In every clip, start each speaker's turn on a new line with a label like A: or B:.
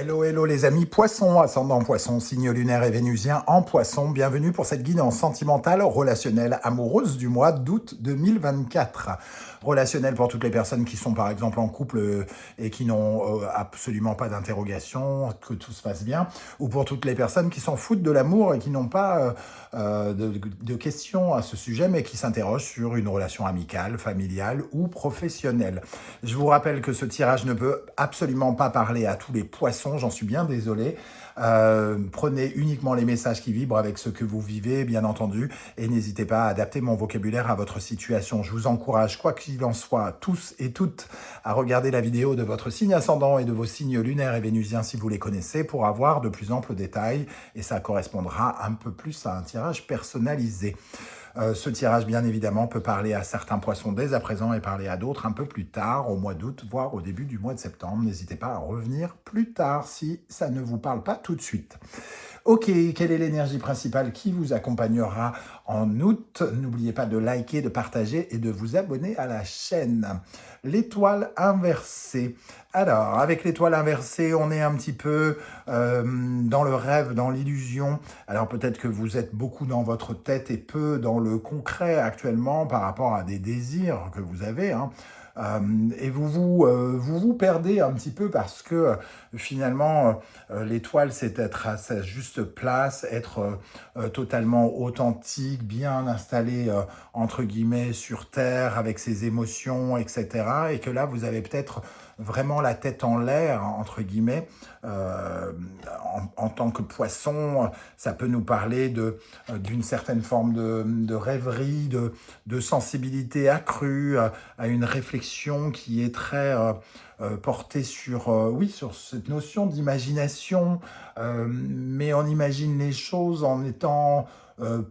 A: Hello, hello les amis poissons, ascendant poisson, signe lunaire et vénusien en poisson. Bienvenue pour cette guidance sentimentale, relationnelle, amoureuse du mois d'août 2024. Relationnelle pour toutes les personnes qui sont par exemple en couple et qui n'ont absolument pas d'interrogation, que tout se passe bien. Ou pour toutes les personnes qui s'en foutent de l'amour et qui n'ont pas de questions à ce sujet, mais qui s'interrogent sur une relation amicale, familiale ou professionnelle. Je vous rappelle que ce tirage ne peut absolument pas parler à tous les poissons, j'en suis bien désolé. Prenez uniquement les messages qui vibrent avec ce que vous vivez, bien entendu, et n'hésitez pas à adapter mon vocabulaire à votre situation. Je vous encourage, quoi qu'il en soit, tous et toutes, à regarder la vidéo de votre signe ascendant et de vos signes lunaires et vénusiens si vous les connaissez, pour avoir de plus amples détails, et ça correspondra un peu plus à un tirage personnalisé. Ce tirage, bien évidemment, peut parler à certains poissons dès à présent et parler à d'autres un peu plus tard, au mois d'août, voire au début du mois de septembre. N'hésitez pas à revenir plus tard si ça ne vous parle pas tout de suite. Ok, quelle est l'énergie principale qui vous accompagnera en août? N'oubliez pas de liker, de partager et de vous abonner à la chaîne. L'étoile inversée. Alors, avec l'étoile inversée, on est un petit peu dans le rêve, dans l'illusion. Alors peut-être que vous êtes beaucoup dans votre tête et peu dans le concret actuellement par rapport à des désirs que vous avez, hein. Et vous perdez un petit peu parce que finalement l'étoile c'est être à sa juste place, être totalement authentique, bien installé entre guillemets sur terre avec ses émotions, etc. Et que là vous avez peut-être vraiment la tête en l'air, entre guillemets, en tant que poisson. Ça peut nous parler d'une certaine forme de rêverie, de sensibilité accrue, à une réflexion qui est très portée sur, oui, sur cette notion d'imagination, mais on imagine les choses en étant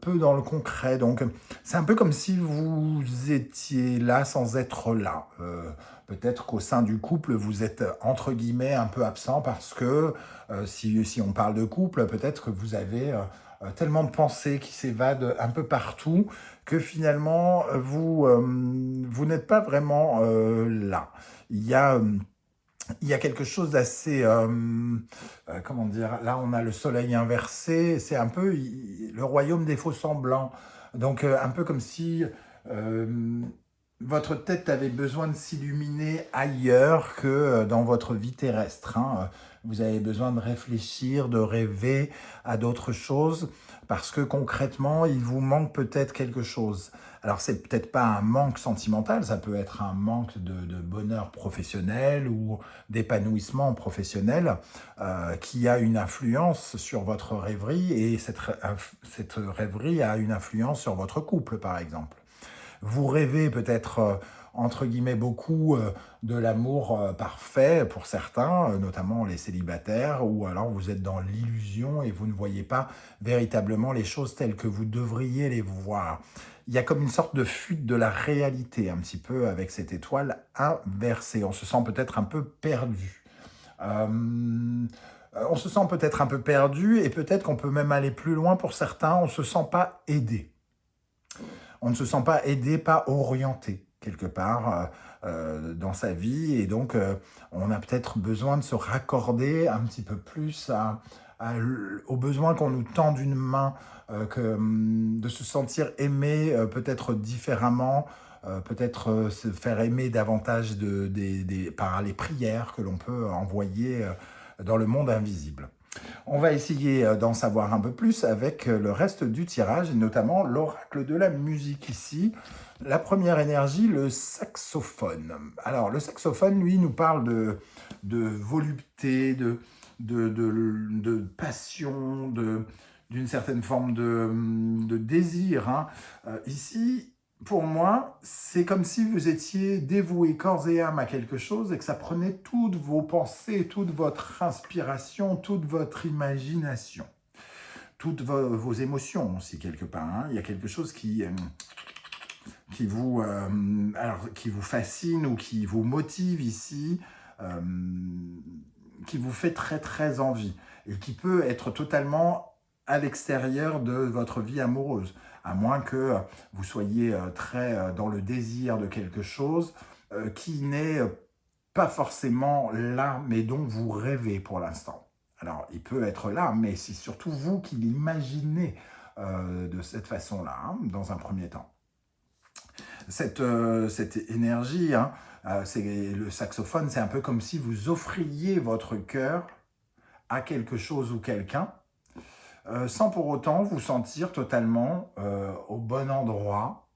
A: peu dans le concret. Donc, c'est un peu comme si vous étiez là sans être là. Peut-être qu'au sein du couple, vous êtes entre guillemets un peu absent parce que si on parle de couple, peut-être que vous avez tellement de pensées qui s'évadent un peu partout que finalement vous n'êtes pas vraiment là. Il y a quelque chose d'assez, comment dire, là on a le soleil inversé, c'est un peu le royaume des faux semblants. Donc un peu comme si votre tête avait besoin de s'illuminer ailleurs que dans votre vie terrestre, hein. Vous avez besoin de réfléchir, de rêver à d'autres choses, parce que concrètement, il vous manque peut-être quelque chose. Alors, c'est peut-être pas un manque sentimental, ça peut être un manque de bonheur professionnel ou d'épanouissement professionnel qui a une influence sur votre rêverie, et cette rêverie a une influence sur votre couple, par exemple. Vous rêvez peut-être, entre guillemets, beaucoup de l'amour parfait pour certains, notamment les célibataires, ou alors vous êtes dans l'illusion et vous ne voyez pas véritablement les choses telles que vous devriez les voir. Il y a comme une sorte de fuite de la réalité, un petit peu, avec cette étoile inversée. On se sent peut-être un peu perdu. On se sent peut-être un peu perdu, et peut-être qu'on peut même aller plus loin pour certains, on ne se sent pas aidé. On ne se sent pas aidé, pas orienté quelque part dans sa vie, et donc on a peut-être besoin de se raccorder un petit peu plus aux besoins qu'on nous tend d'une main, de se sentir aimé peut-être différemment, peut-être se faire aimer davantage par les prières que l'on peut envoyer dans le monde invisible. On va essayer d'en savoir un peu plus avec le reste du tirage, et notamment l'oracle de la musique ici. La première énergie, le saxophone. Alors, le saxophone, lui, nous parle de volupté, de passion, d'une certaine forme de désir, hein. Ici, pour moi, c'est comme si vous étiez dévoué corps et âme à quelque chose et que ça prenait toutes vos pensées, toute votre inspiration, toute votre imagination, toutes vos émotions aussi quelque part, hein. Il y a quelque chose qui vous fascine ou qui vous motive ici, qui vous fait très très envie et qui peut être totalement à l'extérieur de votre vie amoureuse, à moins que vous soyez très dans le désir de quelque chose qui n'est pas forcément là, mais dont vous rêvez pour l'instant. Alors, il peut être là, mais c'est surtout vous qui l'imaginez de cette façon-là, hein, dans un premier temps. Cette énergie, hein, le saxophone, c'est un peu comme si vous offriez votre cœur à quelque chose ou quelqu'un, sans pour autant vous sentir totalement au bon endroit,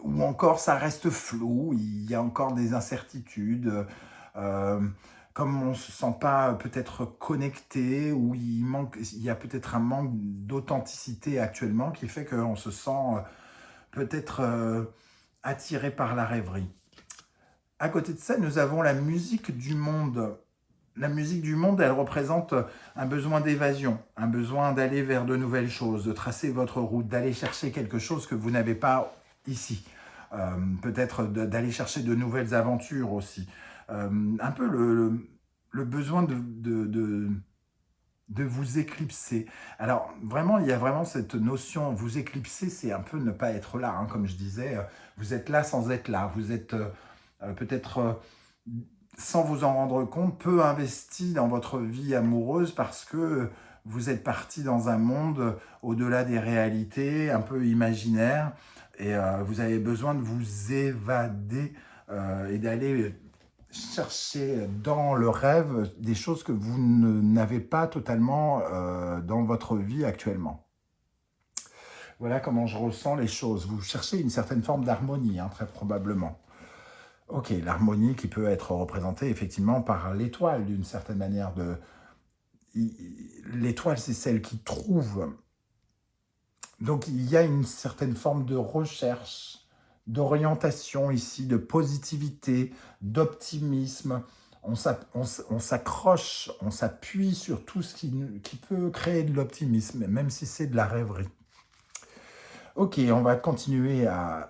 A: ou encore ça reste flou, il y a encore des incertitudes, euh, comme on ne se sent pas peut-être connecté, ou il y a peut-être un manque d'authenticité actuellement qui fait qu'on se sent peut-être attiré par la rêverie. À côté de ça, nous avons la musique du monde. La musique du monde, elle représente un besoin d'évasion, un besoin d'aller vers de nouvelles choses, de tracer votre route, d'aller chercher quelque chose que vous n'avez pas ici. Peut-être d'aller chercher de nouvelles aventures aussi. Un peu le besoin de vous éclipser. Alors, vraiment, il y a vraiment cette notion, vous éclipser, c'est un peu ne pas être là, hein, comme je disais, vous êtes là sans être là, vous êtes peut-être, sans vous en rendre compte, peu investi dans votre vie amoureuse parce que vous êtes parti dans un monde au-delà des réalités, un peu imaginaire, et vous avez besoin de vous évader et d'aller chercher dans le rêve des choses que vous n'avez pas totalement dans votre vie actuellement. Voilà comment je ressens les choses. Vous cherchez une certaine forme d'harmonie, hein, très probablement. Ok, l'harmonie qui peut être représentée effectivement par l'étoile d'une certaine manière. L'étoile, c'est celle qui trouve. Donc il y a une certaine forme de recherche, d'orientation ici, de positivité, d'optimisme. On s'accroche, on s'appuie sur tout ce qui peut créer de l'optimisme, même si c'est de la rêverie. Ok, on va continuer à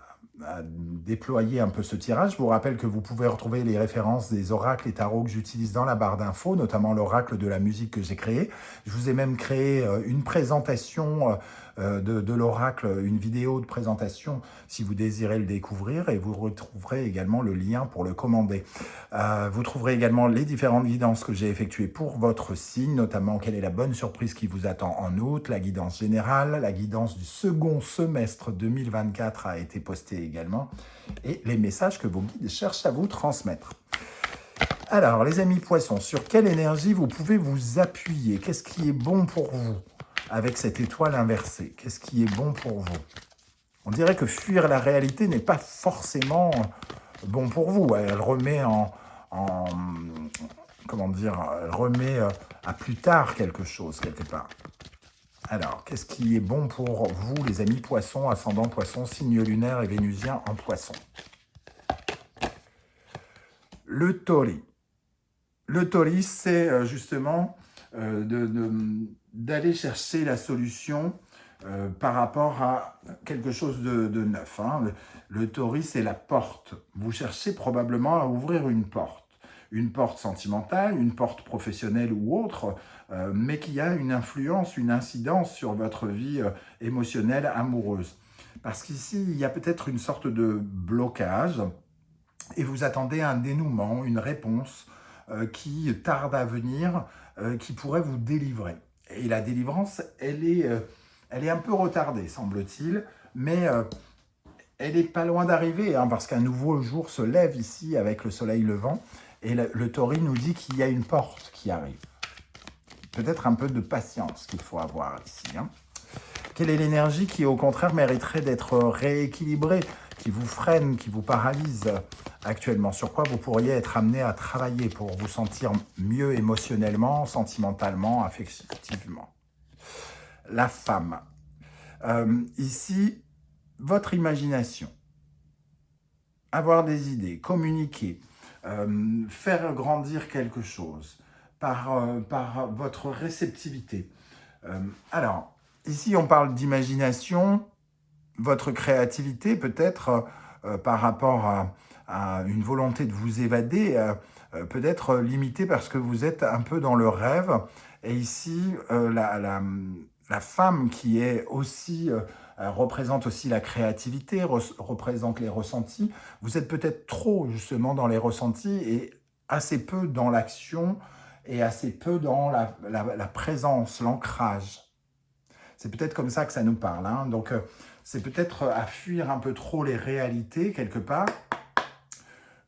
A: déployer un peu ce tirage. Je vous rappelle que vous pouvez retrouver les références des oracles et tarots que j'utilise dans la barre d'infos, notamment l'oracle de la musique que j'ai créé. Je vous ai même créé une présentation de l'oracle, une vidéo de présentation si vous désirez le découvrir, et vous retrouverez également le lien pour le commander. Vous trouverez également les différentes guidances que j'ai effectuées pour votre signe, notamment quelle est la bonne surprise qui vous attend en août, la guidance générale, la guidance du second semestre 2024 a été postée également, et les messages que vos guides cherchent à vous transmettre. Alors, les amis poissons, sur quelle énergie vous pouvez vous appuyer? Qu'est-ce qui est bon pour vous avec cette étoile inversée? Qu'est-ce qui est bon pour vous? On dirait que fuir la réalité n'est pas forcément bon pour vous. Elle remet comment dire, elle remet à plus tard quelque chose, quelque part. Alors, qu'est-ce qui est bon pour vous, les amis poissons, ascendant poissons, signe lunaire et vénusien en poissons? Le tauri. Le tauri, c'est justement d'aller chercher la solution par rapport à quelque chose de neuf. Hein. Le tauri, c'est la porte. Vous cherchez probablement à ouvrir une porte sentimentale, une porte professionnelle ou autre, mais qui a une influence, une incidence sur votre vie émotionnelle, amoureuse. Parce qu'ici, il y a peut-être une sorte de blocage, et vous attendez un dénouement, une réponse qui tarde à venir, qui pourrait vous délivrer. Et la délivrance, elle est un peu retardée, semble-t-il, mais elle n'est pas loin d'arriver, hein, parce qu'un nouveau jour se lève ici avec le soleil levant, et le tauri nous dit qu'il y a une porte qui arrive. Peut-être un peu de patience qu'il faut avoir ici. Hein. Quelle est l'énergie qui, au contraire, mériterait d'être rééquilibrée, qui vous freine, qui vous paralyse actuellement? Sur quoi vous pourriez être amené à travailler pour vous sentir mieux émotionnellement, sentimentalement, affectivement? La femme. Ici, votre imagination. Avoir des idées, communiquer, faire grandir quelque chose par votre réceptivité. Alors, ici, on parle d'imagination, votre créativité peut-être par rapport à une volonté de vous évader, peut être limitée parce que vous êtes un peu dans le rêve. Et ici, la femme qui est aussi représente aussi la créativité, représente les ressentis. Vous êtes peut-être trop justement dans les ressentis et assez peu dans l'action et assez peu dans la présence, l'ancrage. C'est peut-être comme ça que ça nous parle, hein. Donc, c'est peut-être à fuir un peu trop les réalités, quelque part.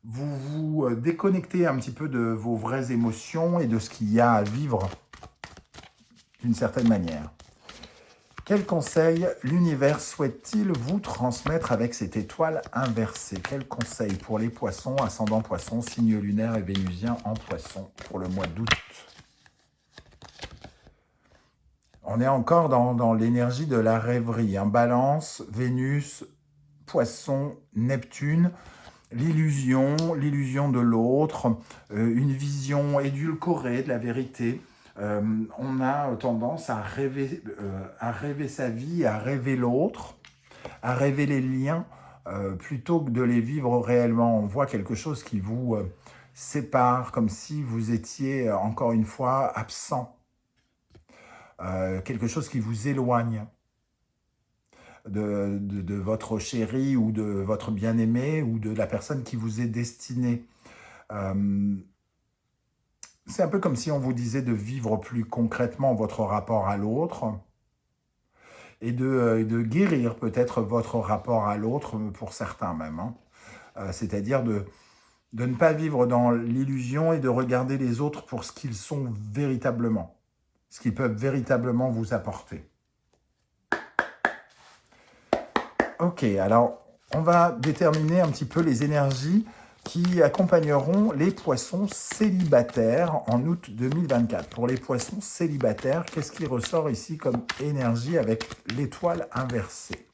A: Vous vous déconnectez un petit peu de vos vraies émotions et de ce qu'il y a à vivre d'une certaine manière. Quel conseil l'univers souhaite-t-il vous transmettre avec cette étoile inversée? Quel conseil pour les poissons, ascendant poissons, signe lunaire et vénusien en poissons pour le mois d'août? On est encore dans l'énergie de la rêverie, hein. Balance, Vénus, poisson, Neptune, l'illusion de l'autre, une vision édulcorée de la vérité. On a tendance à rêver sa vie, à rêver l'autre, à rêver les liens, plutôt que de les vivre réellement. On voit quelque chose qui vous sépare, comme si vous étiez, encore une fois, absent. Quelque chose qui vous éloigne de votre chéri ou de votre bien-aimé ou de la personne qui vous est destinée. C'est un peu comme si on vous disait de vivre plus concrètement votre rapport à l'autre et de guérir peut-être votre rapport à l'autre, pour certains même, hein. C'est-à-dire de ne pas vivre dans l'illusion et de regarder les autres pour ce qu'ils sont véritablement, ce qu'ils peuvent véritablement vous apporter. Ok, alors on va déterminer un petit peu les énergies qui accompagneront les poissons célibataires en août 2024. Pour les poissons célibataires, qu'est-ce qui ressort ici comme énergie avec l'étoile inversée?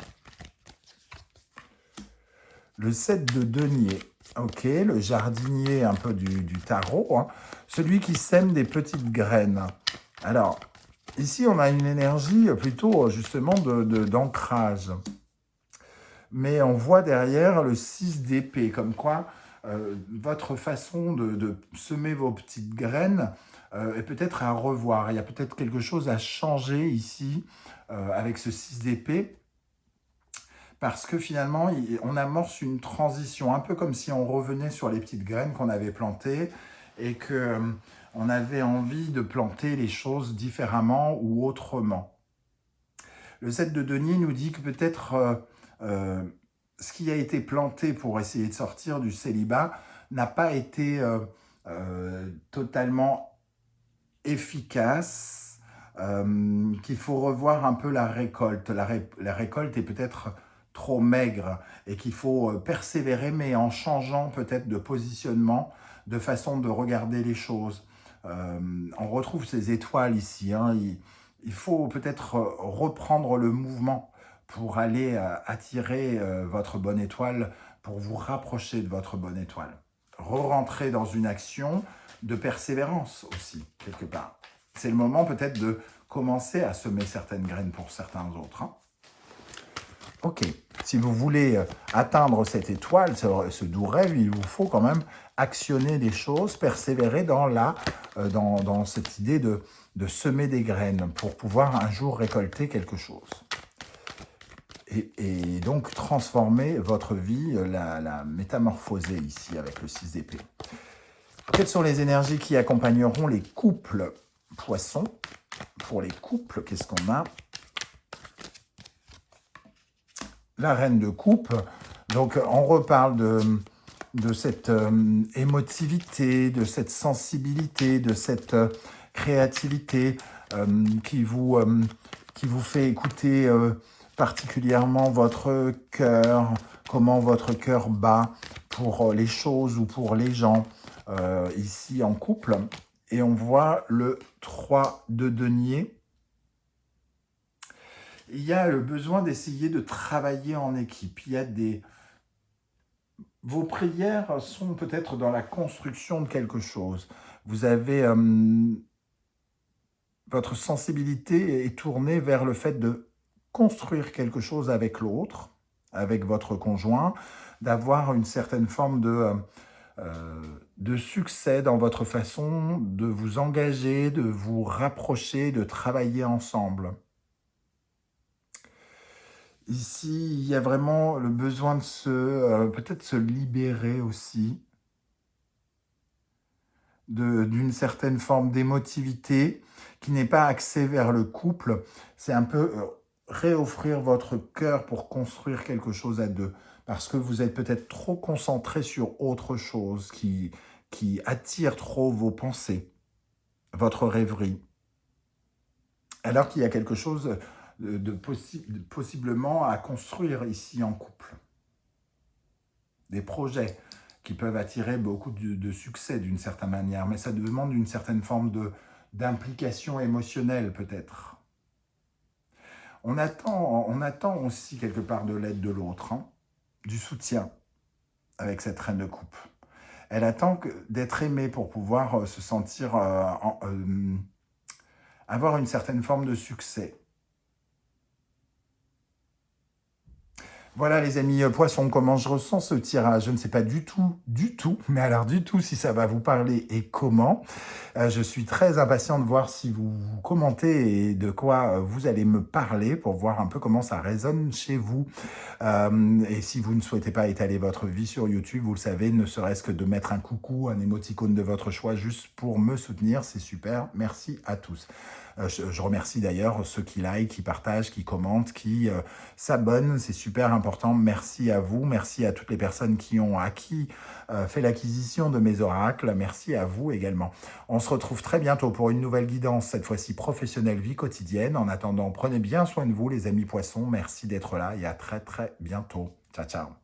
A: Le 7 de denier, ok, le jardinier un peu du tarot, hein, celui qui sème des petites graines. Alors, ici on a une énergie plutôt justement d'ancrage. Mais on voit derrière le 6 d'épée, comme quoi votre façon de semer vos petites graines est peut-être à revoir. Il y a peut-être quelque chose à changer ici avec ce 6 d'épée, parce que finalement, on amorce une transition, un peu comme si on revenait sur les petites graines qu'on avait plantées et qu'on avait envie de planter les choses différemment ou autrement. Le 7 de denier nous dit que peut-être ce qui a été planté pour essayer de sortir du célibat n'a pas été totalement efficace, qu'il faut revoir un peu la récolte. La récolte est peut-être trop maigre et qu'il faut persévérer, mais en changeant peut-être de positionnement, de façon de regarder les choses. On retrouve ces étoiles ici, hein. Il faut peut-être reprendre le mouvement pour aller attirer votre bonne étoile, pour vous rapprocher de votre bonne étoile. Re-rentrer dans une action de persévérance aussi, quelque part. C'est le moment peut-être de commencer à semer certaines graines pour certains autres, hein. Ok, si vous voulez atteindre cette étoile, ce doux rêve, il vous faut quand même actionner des choses, persévérer dans cette idée de semer des graines pour pouvoir un jour récolter quelque chose. Et donc transformer votre vie, la métamorphoser ici avec le 6 d'épée. Quelles sont les énergies qui accompagneront les couples poissons? Pour les couples, qu'est-ce qu'on a? La reine de coupe. Donc on reparle de cette émotivité, de cette sensibilité, de cette créativité qui vous fait écouter particulièrement votre cœur, comment votre cœur bat pour les choses ou pour les gens ici en couple. Et on voit le 3 de denier. Il y a le besoin d'essayer de travailler en équipe. Il y a vos prières sont peut-être dans la construction de quelque chose. Vous avez votre sensibilité est tournée vers le fait de construire quelque chose avec l'autre, avec votre conjoint, d'avoir une certaine forme de succès dans votre façon de vous engager, de vous rapprocher, de travailler ensemble. Ici, il y a vraiment le besoin de peut-être se libérer aussi d'une certaine forme d'émotivité qui n'est pas axée vers le couple. C'est un peu réoffrir votre cœur pour construire quelque chose à deux. Parce que vous êtes peut-être trop concentré sur autre chose qui attire trop vos pensées, votre rêverie. Alors qu'il y a quelque chose possiblement à construire ici en couple. Des projets qui peuvent attirer beaucoup de succès d'une certaine manière, mais ça demande une certaine forme d'implication émotionnelle peut-être. On attend aussi quelque part de l'aide de l'autre, hein, du soutien avec cette reine de coupe. Elle attend d'être aimée pour pouvoir se sentir, avoir une certaine forme de succès. Voilà les amis poissons, comment je ressens ce tirage. Je ne sais pas du tout, mais alors du tout si ça va vous parler et comment. Je suis très impatient de voir si vous commentez et de quoi vous allez me parler pour voir un peu comment ça résonne chez vous. Et si vous ne souhaitez pas étaler votre vie sur YouTube, vous le savez, ne serait-ce que de mettre un coucou, un émoticône de votre choix juste pour me soutenir, c'est super. Merci à tous. Je remercie d'ailleurs ceux qui like, qui partagent, qui commentent, qui s'abonnent. C'est super important. Merci à vous. Merci à toutes les personnes qui ont fait l'acquisition de mes oracles. Merci à vous également. On se retrouve très bientôt pour une nouvelle guidance, cette fois-ci professionnelle, vie quotidienne. En attendant, prenez bien soin de vous les amis poissons. Merci d'être là et à très bientôt. Ciao, ciao.